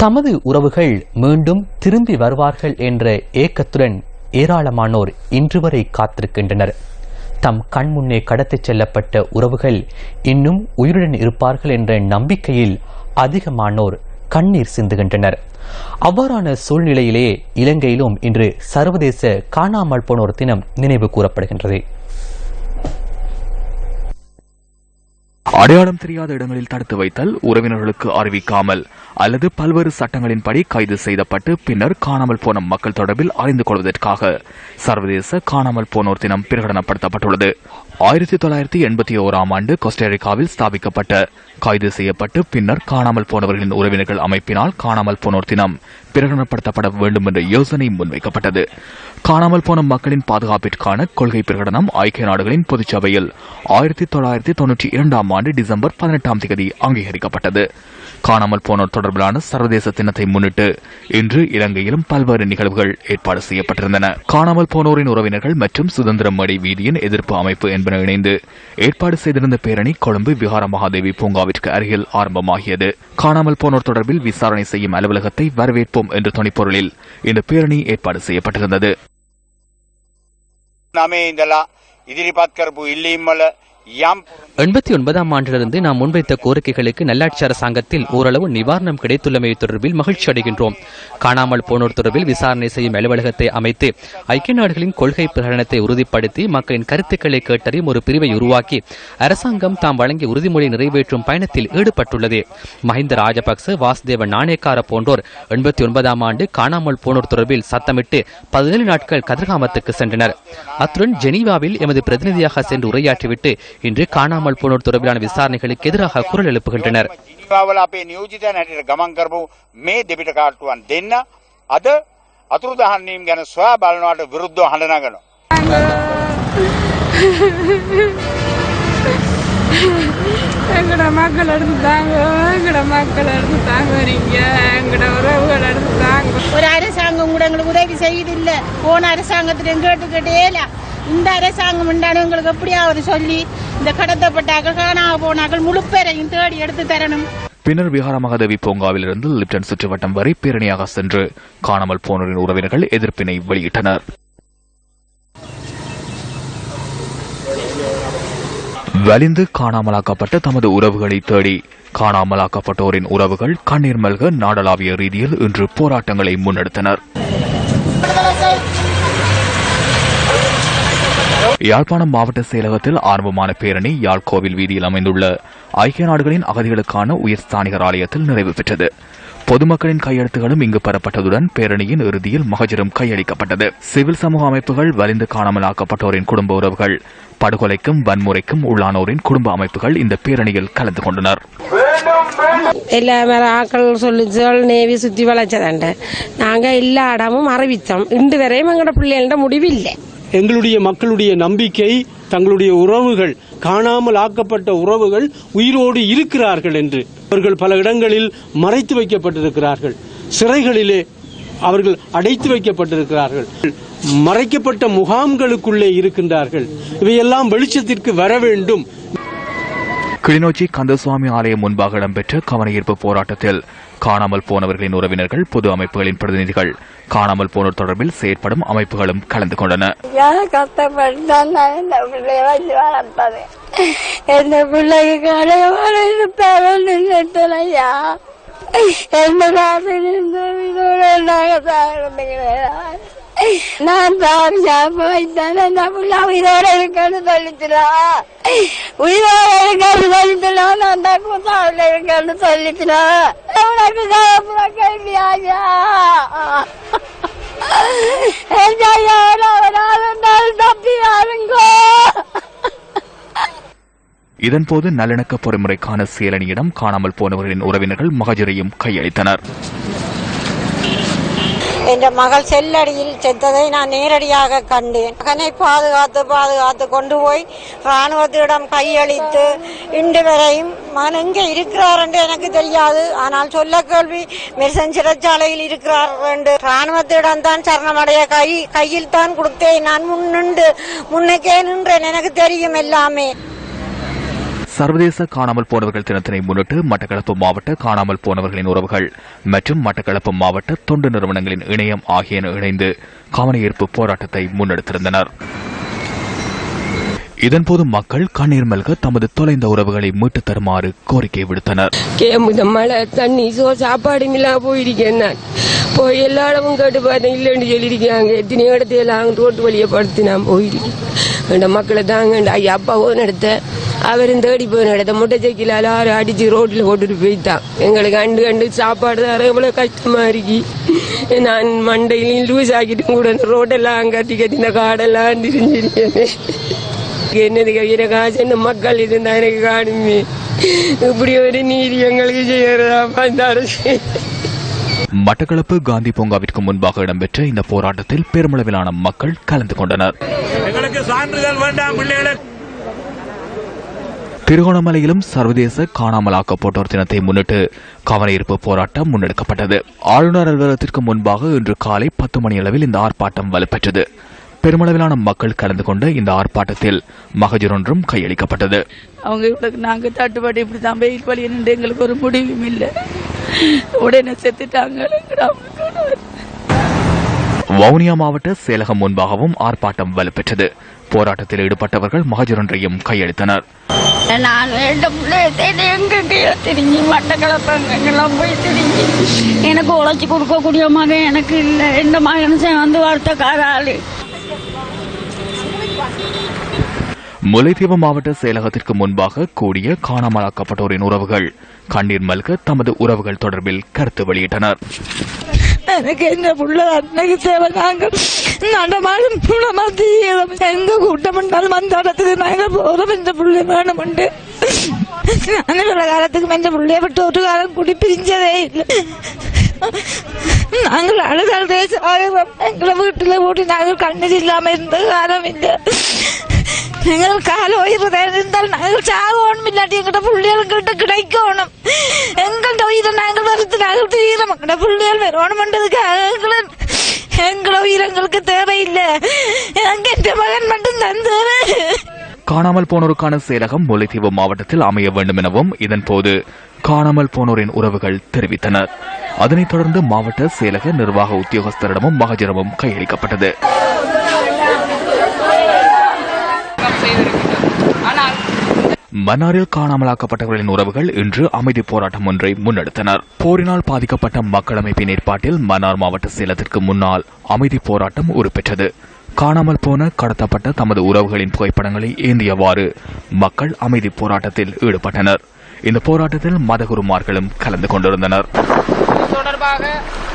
தமது உறவுகள் மீண்டும் திரும்பி வருவார்கள் என்ற ஏக்கத்துடன் ஏராளமானோர் இன்று வரை காத்திருக்கின்றனர். தம் கண்முன்னே கடத்திச் செல்லப்பட்ட உறவுகள் இன்னும் உயிருடன் இருப்பார்கள் என்ற நம்பிக்கையில் அதிகமானோர் கண்ணீர் சிந்துகின்றனர். அவ்வாறான சூழ்நிலையிலே இலங்கையிலும் இன்று சர்வதேச காணாமல் போனோர் தினம் நினைவு கூறப்படுகின்றது. அடையாளம் தெரியாத இடங்களில் தடுத்து வைத்தல், உறவினர்களுக்கு அறிவிக்காமல் அல்லது பல்வேறு சட்டங்களின்படி கைது செய்யப்பட்டு பின்னர் காணாமல் போன மக்கள் தொடர்பில் அறிந்து கொள்வதற்காக சர்வதேச காணாமல் போனோர் தினம் பிரகடனப்படுத்தப்பட்டுள்ளது. 1981 ஆண்டு கோஸ்டாரிக்காவில் ஸ்தாபிக்கப்பட்ட கைது செய்யப்பட்டு பின்னர் காணாமல் போனவர்களின் உறவினர்கள் அமைப்பினால் காணாமல் போனோர் தினம் பிரகடனப்படுத்தப்பட வேண்டும் என்ற யோசனை முன்வைக்கப்பட்டது. காணாமல் போன மக்களின் பாதுகாப்பிற்கான கொள்கை பிரகடனம் ஐக்கிய நாடுகளின் பொதுச்சபையில் 1992 ஆண்டு டிசம்பர் 18 அங்கீகரிக்கப்பட்டது. காணாமல் போனோர் தொடர்பிலான சர்வதேச தினத்தை முன்னிட்டு இன்று இலங்கையிலும் பல்வேறு நிகழ்வுகள் ஏற்பாடு செய்யப்பட்டிருந்தன. காணாமல் போனோரின் உறவினர்கள் மற்றும் சுதந்திர மேடை வீதியின் எதிர்ப்பு அமைப்பு என்பன இணைந்து ஏற்பாடு செய்திருந்த பேரணி கொழும்பு விஹார மகாதேவி பூங்காவிற்கு அருகில் ஆரம்பமாகியது. காணாமல் போனோர் தொடர்பில் விசாரணை செய்யும் அலுவலகத்தை வரவேற்போம் என்ற துணைப்பொருளில் இந்த பேரணி ஏற்பாடு செய்யப்பட்டிருந்தது. ஆண்டிலிருந்து நாம் முன்வைத்த கோரிக்கைகளுக்கு நல்லாட்சி அரசாங்கத்தில் ஓரளவு நிவாரணம் கிடைத்துள்ளமை தொடர்பில் மகிழ்ச்சி அடைகின்றோம். காணாமல் போனோர் தொடர்பில் விசாரணை செய்யும் அலுவலகத்தை அமைத்து ஐக்கிய நாடுகளின் கொள்கை பிரகடனத்தை உறுதிப்படுத்தி மக்களின் கருத்துக்களை கேட்டறியும் ஒரு பிரிவை உருவாக்கி அரசாங்கம் தாம் வழங்கிய உறுதிமொழி நிறைவேற்றும் பயணத்தில் ஈடுபட்டுள்ளது. மஹிந்த ராஜபக்ச, வாசுதேவ நாணயக்கார போன்றோர் 89 ஆண்டு காணாமல் போனோர் தொடர்பில் சத்தமிட்டு 17 நாட்கள் கதிர்காமத்துக்கு சென்றனர். அத்துடன் ஜெனீவாவில் எமது பிரதிநிதியாக சென்று உரையாற்றிவிட்டு இன்று காணாமல் போனோர் தொடர்பிலான விசாரணைகளுக்கு எதிராக குரல் எழுப்புகின்றனர். எங்கட மக்கள் எடுத்துட்டாங்க, எங்கட மக்கள் எடுத்துட்டாங்க, நீங்க எங்கட உறவுகள் எடுத்துட்டாங்க. ஒரு அரசாங்கம் கூட எங்களுக்கு உதவி செய்யுதில்லை. போன அரசாங்கத்துல கேட்டுக்கிட்டே இல்ல. இந்த அரசாங்கம் எங்களுக்கு எப்படியாவது சொல்லி இந்த கடத்தப்பட்டாக்கள், காணாம போனாக்கள் முழு பேரையும் தேடி எடுத்து தரணும். பின்னர் விஹார மகாதேவி பூங்காவிலிருந்து லிப்டன் சுற்றுவட்டம் வரை பேரணியாக சென்று காணாமல் போனோரின் உறவினர்கள் எதிர்ப்பினை வெளியிட்டனர். வலிந்து காணாமலாக்கப்பட்ட தமது உறவுகளை தேடி காணாமலாக்கப்பட்டோரின் உறவுகள் கண்ணீர் மல்க நாடளாவிய ரீதியில் இன்று போராட்டங்களை முன்னெடுத்தனர். யாழ்ப்பாணம் மாவட்ட செயலகத்தில் ஆரம்பமான பேரணி யாழ் கோவில் வீதியில் அமைந்துள்ள ஐக்கிய நாடுகளின் அகதிகளுக்கான உயர்ஸ்தானிகர் ஆலயத்தில் நிறைவு பெற்றது. பொதுமக்களின் கையெழுத்துகளும் இங்கு பெறப்பட்டதுடன் பேரணியின் இறுதியில் மகஜரும் கையளிக்கப்பட்டது. சிவில் சமூக அமைப்புகள், வலிந்து காணாமலாக்கப்பட்டோரின் குடும்ப உறவுகள், படுகொலைக்கும் வன்முறைக்கும் உள்ளானோரின் குடும்ப அமைப்புகள் இந்த பேரணியில் கலந்து கொண்டனர். எல்லா ஆக்கள் சொல்லி நேவி சுத்தி வளைச்சதாண்ட நாங்க எல்லா இடமும் அறிவித்தோம். இன்று வரையும் எங்களோட பிள்ளைகள முடிவில்லை. எங்களுடைய மக்களுடைய நம்பிக்கை, தங்களுடைய உறவுகள், காணாமல் ஆக்கப்பட்ட உறவுகள் உயிரோடு இருக்கிறார்கள் என்று அவர்கள் பல இடங்களில் மறைத்து வைக்கப்பட்டிருக்கிறார்கள். சிறைகளிலே அவர்கள் அடைத்து வைக்கப்பட்டிருக்கிறார்கள். மறைக்கப்பட்ட முகாம்களுக்குள்ளே இருக்கின்றார்கள். இவையெல்லாம் வெளிச்சத்திற்கு வர வேண்டும். கிளிநொச்சி கந்தசுவாமி ஆலயம் முன்பாக இடம்பெற்ற கவனஈர்ப்பு போராட்டத்தில் காணாமல் போனவர்களின் உறவினர்கள், பொது அமைப்புகளின் பிரதிநிதிகள், காணாமல் போனோர் தொடர்பில் செயற்படும் அமைப்புகளும் கலந்து கொண்டன. நான் உயிரோட இருக்கன்னு சொல்லிச்சுனா, உயிரோட இருக்கன்னு சொல்லிச்சுனா, நான் தான் இருக்கன்னு சொல்லிச்சுனா, உனக்கு கேள்வியாஜா தப்பி யாருங்கோ. இதன்போது நல்லிணக்க பொறிமுறைக்கான செயலணியிடம் காணாமல் போனவர்களின் உறவினர்கள் மகஜரையும் கையளித்தனர். என்ற மகள் செல்லடியில் செத்ததை நான் நேரடியாக கண்டேன். மகனை பாதுகாத்து கொண்டு போய் ராணுவத்திடம் கையளித்து இன்று வரையும் மகன் எங்கே இருக்கிறார் என்று எனக்கு தெரியாது. ஆனால் சொல்ல கேள்வி மெர்சன் சிறைச்சாலையில் இருக்கிறார் என்று ராணுவத்திடம் தான் சரணமடைய கையில் தான் கொடுத்தேன். நான் முன்னுக்கே நின்றேன். எனக்கு தெரியும் எல்லாமே. சர்வதேச காணாமல் போனவர்கள் தினத்தினை முன்னிட்டு மட்டக்களப்பு மாவட்ட காணாமல் போனவர்களின் உறவுகள் மற்றும் மட்டக்களப்பு மாவட்ட தொண்டு நிறுவனங்களின் இணையம் ஆகியன இணைந்து கவனஈர்ப்பு போராட்டத்தை முன்னெடுத்திருந்தனர். இதன்போது மக்கள் கண்ணீர் மல்க தமது தொலைந்த உறவுகளை மீட்டுத் தருமாறு கோரிக்கை விடுத்தனர். மழை தண்ணி சாப்பாடு இல்லாம போயிருக்கேன். நான் போய் எல்லா இடமும் கேட்டு பார்த்தேன், இல்லைன்னு சொல்லியிருக்காங்க. எத்தனை இடத்தையெல்லாம் ரோட்டு வழியை படுத்து நான் போயிருக்கேன். மக்களை தாங்க ஐயா அப்பா போன இடத்த அவரும் தேடி போன இடத்த முட்டை சைக்கிள் எல்லாரும் அடிச்சு ரோட்டில் போட்டுட்டு போய்த்தான். எங்களுக்கு கண்டு சாப்பாடு தான் எவ்வளவு கஷ்டமா இருக்கு. நான் மண்டையிலையும் லூஸ் ஆக்கிட்டு கூட ரோட்டெல்லாம் கட்டி இந்த காடெல்லாம் திரிஞ்சிருக்கேன். என்னது கையில காசு என்ன மக்கள் இருந்தா எனக்கு காணுமே. இப்படி ஒரு நீதி எங்களுக்கு செய்யறதா அந்த அரசு. மட்டக்களப்பு காந்தி பூங்காவிற்கு முன்பாக இடம்பெற்ற இந்த போராட்டத்தில் பெருமளவிலான மக்கள் கலந்து கொண்டனர். திருகோணமலையிலும் சர்வதேச காணாமலாக்கப்பட்டோர் தினத்தை முன்னிட்டு கவனஈர்ப்பு போராட்டம் முன்னெடுக்கப்பட்டது. ஆளுநர் அலுவலகத்திற்கு முன்பாக இன்று காலை 10 மணி அளவில் இந்த ஆர்ப்பாட்டம் வலுப்பெற்றது. பெருமளவிலான மக்கள் கலந்து கொண்ட இந்த ஆர்ப்பாட்டத்தில் மகஜர் ஒன்றும் கையளிக்கப்பட்டது. அவங்க நாங்க தட்டுப்பாடு இப்படிதான் வெயில் வழி நின்று எங்களுக்கு ஒரு முடிவும் இல்லை. உடனே செத்துட்டாங்க. வவுனியா மாவட்ட செயலகம் முன்பாகவும் ஆர்ப்பாட்டம் வலுப்பெற்றது. போராட்டத்தில் ஈடுபட்டவர்கள் மகஜர் ஒன்றையும் கையளித்தனர். நான் மட்டக்களப்பெல்லாம் போய் திரும்பி எனக்கு உழைச்சி கொடுக்கக்கூடிய மகன் எனக்கு இல்லை. எந்த மகனும் வந்து வார்த்தைக்கார ஆளு. முல்லைத்தீவு மாவட்ட செயலகத்திற்கு முன்பாக கூடிய காணாமலாக்கப்பட்டோரின் உறவுகள் கண்ணீர் மல்க தமது உறவுகள் தொடர்பில் கருத்து வெளியிட்டனர். எனக்கு என்ன புள்ள அன்னைக்கு தேவை. நாங்கள் நடமாடும் எங்க கூட்டம் பண்ணாலும் அந்த இடத்துக்கு நாங்கள் போறோம். இந்த புள்ள வேணும் உண்டு. அந்த காலத்துக்கு இந்த புள்ளைய விட்டு ஒரு காலம் குடி பிரிஞ்சதே இல்லை. நாங்கள் அழுதால் எங்களை வீட்டுல போட்டு நாங்கள் கண்ணீர் இல்லாம இருந்த காலம் இல்லை. எங்கள் கால உயிர் இருந்தால் நாங்கள் சாகணும். இல்லாட்டி எங்கள்ட பிள்ளைகள்கிட்ட கிடைக்கணும். எங்கள்ட உயிரை நாங்கள் வருத்து நாங்கள் தீரம் எங்கள்ட பிள்ளைகள் வரணும்ன்றதுக்காக எங்களோட உயிர் எங்களுக்கு தேவையில்லை. எங்க மகன் மட்டும் தான் தேவை. காணாமல் போனோருக்கான செயலகம் முல்லைத்தீவு மாவட்டத்தில் அமைய வேண்டும் எனவும் இதன்போது காணாமல் போனோரின் உறவுகள் தெரிவித்தனர். அதனைத் தொடர்ந்து மாவட்ட செயலக நிர்வாக உத்தியோகஸ்தரிடமும் மகஜரமும் கையளிக்கப்பட்டது. மன்னாரில் காணாமலாக்கப்பட்டவர்களின் உறவுகள் இன்று அமைதி போராட்டம் ஒன்றை முன்னெடுத்தனர். போரினால் பாதிக்கப்பட்ட மக்கள் அமைப்பின் ஏற்பாட்டில் மன்னார் மாவட்ட செயலகத்திற்கு முன்னால் அமைதி போராட்டம் உருப்பெற்றது. காணாமல் போன கடத்தப்பட்ட தமது உறவுகளின் புகைப்படங்களை ஏந்தியவாறு மக்கள் அமைதி போராட்டத்தில் ஈடுபட்டனர். இந்த போராட்டத்தில் மதகுருமார்களும் கலந்து கொண்டிருந்தனர்.